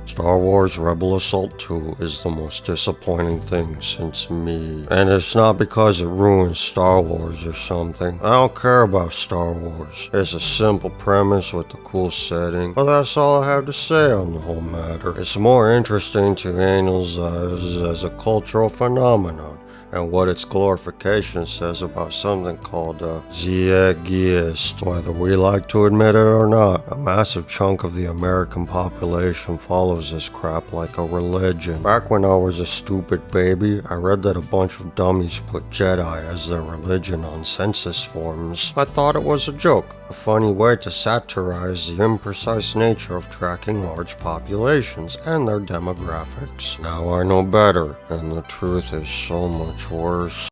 Star Wars Rebel Assault 2 is the most disappointing thing since me. And it's not because it ruins Star Wars or something. I don't care about Star Wars. It's a simple premise with a cool setting, but that's all I have to say on the whole matter. It's more interesting to analyze as a cultural phenomenon, and what its glorification says about something called zeitgeist. Whether we like to admit it or not, a massive chunk of the American population follows this crap like a religion. Back when I was a stupid baby, I read that a bunch of dummies put Jedi as their religion on census forms. I thought it was a joke, a funny way to satirize the imprecise nature of tracking large populations and their demographics. Now I know better, and the truth is so much worse.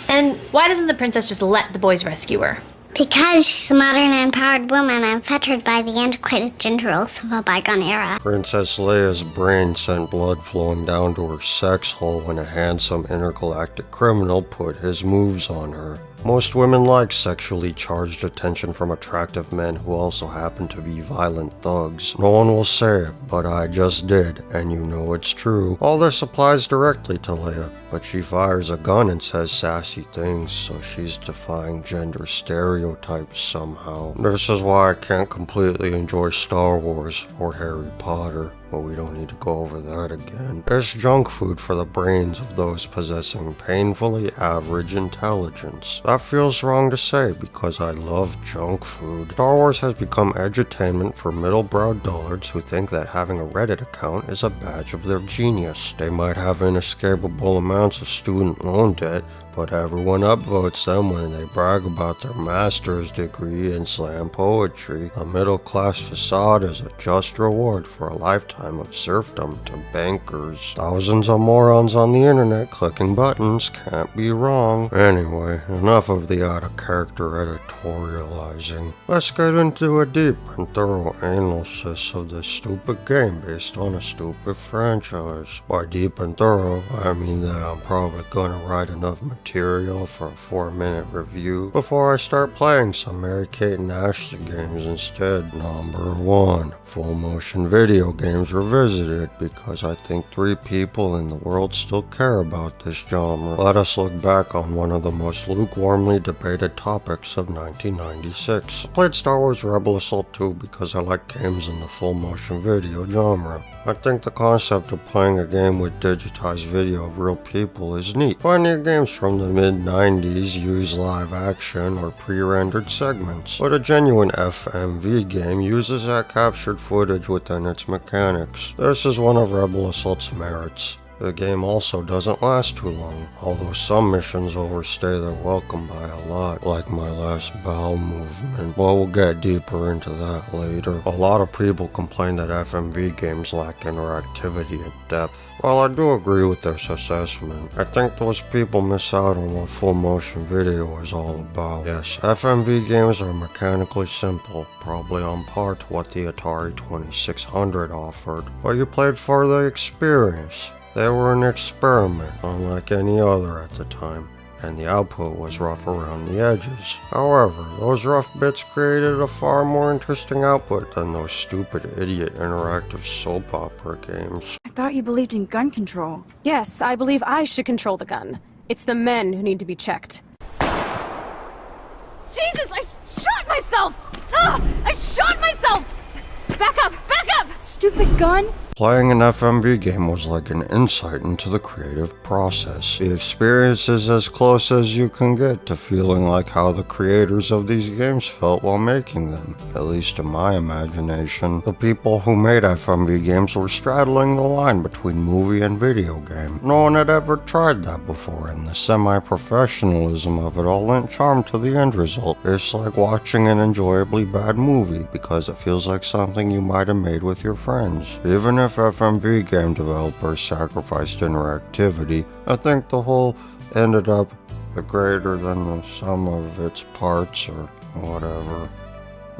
And why doesn't the princess just let the boys rescue her? Because she's a modern and empowered woman unfettered by the antiquated gender roles of a bygone era. Princess Leia's brain sent blood flowing down to her sex hole when a handsome intergalactic criminal put his moves on her. Most women like sexually charged attention from attractive men who also happen to be violent thugs. No one will say it, but I just did, and you know it's true. All this applies directly to Leia, but she fires a gun and says sassy things, so she's defying gender stereotypes somehow. This is why I can't completely enjoy Star Wars or Harry Potter. But we don't need to go over that again. It's junk food for the brains of those possessing painfully average intelligence. That feels wrong to say because I love junk food. Star Wars has become edutainment for middle-browed dullards who think that having a Reddit account is a badge of their genius. They might have inescapable amounts of student loan debt, but everyone upvotes them when they brag about their master's degree in slam poetry. A middle-class facade is a just reward for a lifetime of serfdom to bankers. Thousands of morons on the internet clicking buttons can't be wrong. Anyway, enough of the out-of-character editorializing. Let's get into a deep and thorough analysis of this stupid game based on a stupid franchise. By deep and thorough, I mean that I'm probably gonna write enough material for a 4-minute review before I start playing some Mary-Kate and Ashley games instead. Number 1. Full motion video games revisited, because I think 3 people in the world still care about this genre. Let us look back on one of the most lukewarmly debated topics of 1996. I played Star Wars Rebel Assault 2 because I like games in the full motion video genre. I think the concept of playing a game with digitized video of real people is neat. Plenty of games from the mid-90s use live action or pre-rendered segments, but a genuine FMV game uses that captured footage within its mechanics. This is one of Rebel Assault's merits. The game also doesn't last too long, although some missions overstay their welcome by a lot, like my last bowel movement, but we'll get deeper into that later. A lot of people complain that FMV games lack interactivity and depth. While I do agree with this assessment, I think those people miss out on what full motion video is all about. Yes, FMV games are mechanically simple, probably on par to what the Atari 2600 offered, but you played for the experience. They were an experiment, unlike any other at the time, and the output was rough around the edges. However, those rough bits created a far more interesting output than those stupid idiot interactive soap opera games. I thought you believed in gun control. Yes, I believe I should control the gun. It's the men who need to be checked. Jesus, I shot myself! Ugh, I shot myself! Back up! Back up! Stupid gun! Playing an FMV game was like an insight into the creative process. The experience is as close as you can get to feeling like how the creators of these games felt while making them, at least in my imagination. The people who made FMV games were straddling the line between movie and video game. No one had ever tried that before, and the semi-professionalism of it all lent charm to the end result. It's like watching an enjoyably bad movie because it feels like something you might have made with your friends. Even if FMV game developers sacrificed interactivity, I think the whole ended up greater than the sum of its parts or whatever.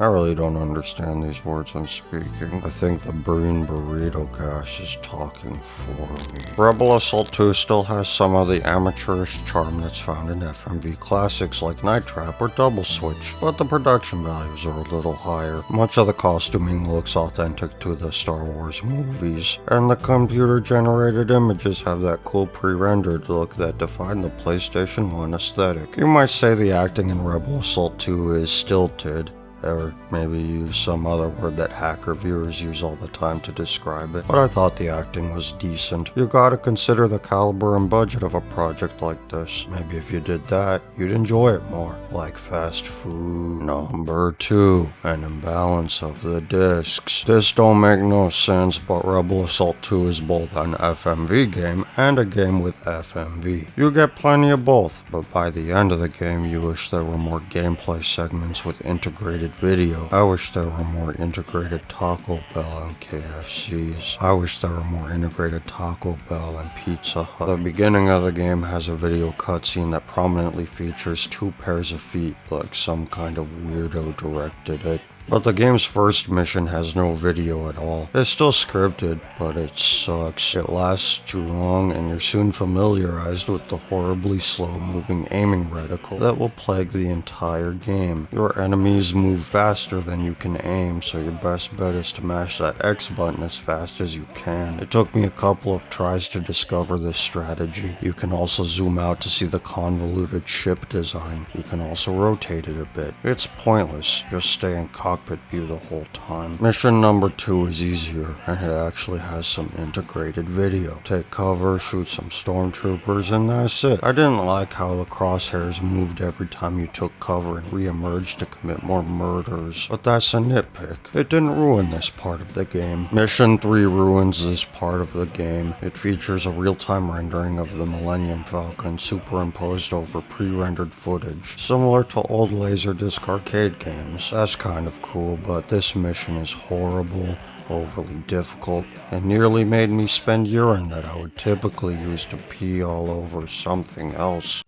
I really don't understand these words I'm speaking. I think the green burrito gas is talking for me. Rebel Assault 2 still has some of the amateurish charm that's found in FMV classics like Night Trap or Double Switch, but the production values are a little higher. Much of the costuming looks authentic to the Star Wars movies, and the computer-generated images have that cool pre-rendered look that defined the PlayStation 1 aesthetic. You might say the acting in Rebel Assault 2 is stilted, or maybe use some other word that hacker viewers use all the time to describe it, but I thought the acting was decent. You gotta consider the caliber and budget of a project like this. Maybe if you did that, you'd enjoy it more. Like fast food. Number 2, an imbalance of the discs. This don't make no sense, but Rebel Assault 2 is both an FMV game and a game with FMV. You get plenty of both, but by the end of the game you wish there were more gameplay segments with integrated video. I wish there were more integrated Taco Bell and KFCs. I wish there were more integrated Taco Bell and Pizza Hut. The beginning of the game has a video cutscene that prominently features 2 pairs of feet, like some kind of weirdo directed it. But the game's first mission has no video at all. It's still scripted, but it sucks. It lasts too long, and you're soon familiarized with the horribly slow-moving aiming reticle that will plague the entire game. Your enemies move faster than you can aim, so your best bet is to mash that X button as fast as you can. It took me a couple of tries to discover this strategy. You can also zoom out to see the convoluted ship design. You can also rotate it a bit. It's pointless. Just stay in cockpit view the whole time. Mission number 2 is easier, and it actually has some integrated video. Take cover, shoot some stormtroopers, and that's it. I didn't like how the crosshairs moved every time you took cover and re-emerged to commit more murders, but that's a nitpick. It didn't ruin this part of the game. Mission 3 ruins this part of the game. It features a real-time rendering of the Millennium Falcon superimposed over pre-rendered footage, similar to old Laserdisc arcade games. That's kind of cool, but this mission is horrible, overly difficult, and nearly made me spend urine that I would typically use to pee all over something else.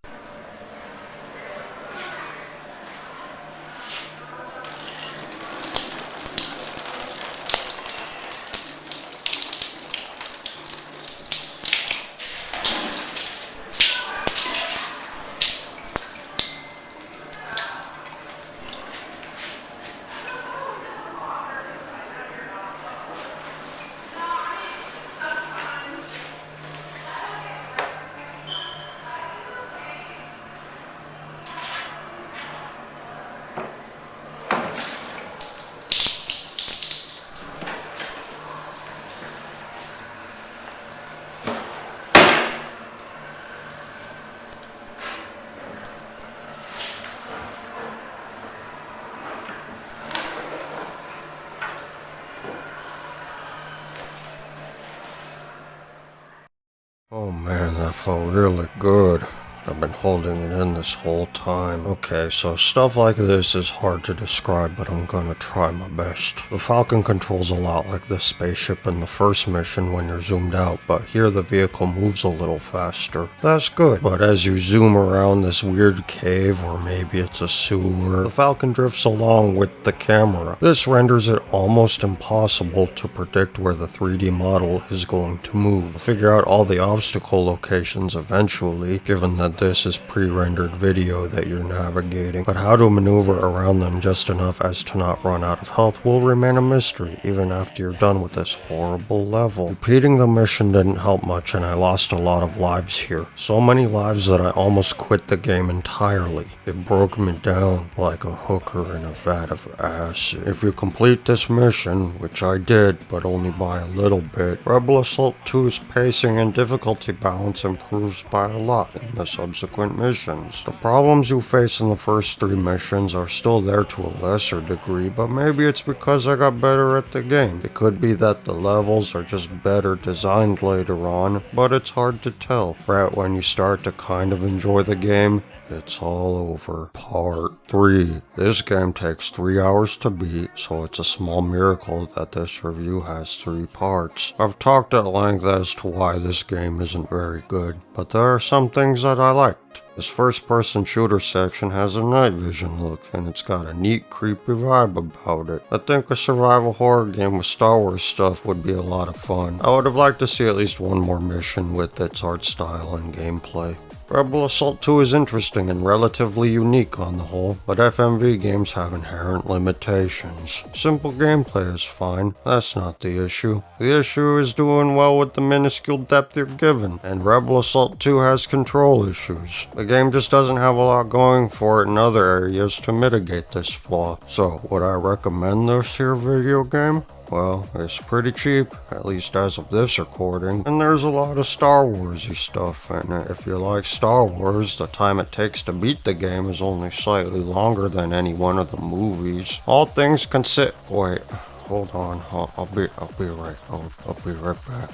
Oh man, that felt really good. I've been holding it in this whole time. Okay, so stuff like this is hard to describe, but I'm gonna try my best. The Falcon controls a lot like the spaceship in the first mission when you're zoomed out, but here the vehicle moves a little faster. That's good, but as you zoom around this weird cave, or maybe it's a sewer, the Falcon drifts along with the camera. This renders it almost impossible to predict where the 3D model is going to move. Figure out all the obstacle locations eventually, given that this is pre-rendered video that you're navigating, but how to maneuver around them just enough as to not run out of health will remain a mystery even after you're done with this horrible level. Repeating the mission didn't help much, and I lost a lot of lives here. So many lives that I almost quit the game entirely. It broke me down like a hooker in a vat of acid. If you complete this mission, which I did, but only by a little bit, Rebel Assault 2's pacing and difficulty balance improves by a lot in the subsequent missions. The problems you face in the first 3 missions are still there to a lesser degree, but maybe it's because I got better at the game. It could be that the levels are just better designed later on, but it's hard to tell. Right when you start to kind of enjoy the game, it's all over. Part 3. This game takes 3 hours to beat, so it's a small miracle that this review has 3 parts. I've talked at length as to why this game isn't very good, but there are some things that I liked. This first-person shooter section has a night vision look, and it's got a neat, creepy vibe about it. I think a survival horror game with Star Wars stuff would be a lot of fun. I would have liked to see at least one more mission with its art style and gameplay. Rebel Assault 2 is interesting and relatively unique on the whole, but FMV games have inherent limitations. Simple gameplay is fine, that's not the issue. The issue is doing well with the minuscule depth you're given, and Rebel Assault 2 has control issues. The game just doesn't have a lot going for it in other areas to mitigate this flaw. So, would I recommend this here video game? Well, it's pretty cheap, at least as of this recording, and there's a lot of Star Warsy stuff, and if you like Star Wars, the time it takes to beat the game is only slightly longer than any one of the movies. All things considered, wait, hold on, I'll be right back.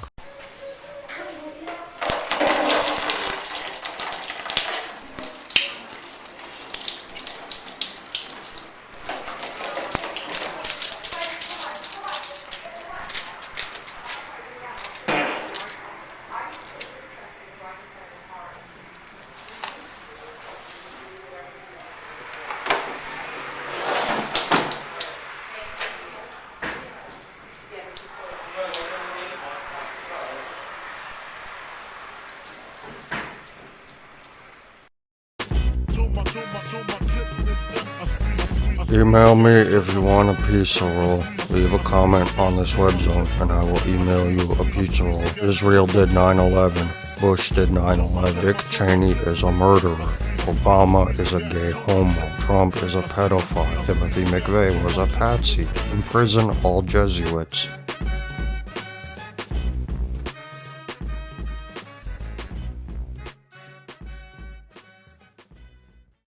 Email me if you want a pizza roll. Leave a comment on this webzone and I will email you a pizza roll. Israel did 9/11. Bush did 9/11. Dick Cheney is a murderer. Obama is a gay homo. Trump is a pedophile. Timothy McVeigh was a patsy. In prison, all Jesuits.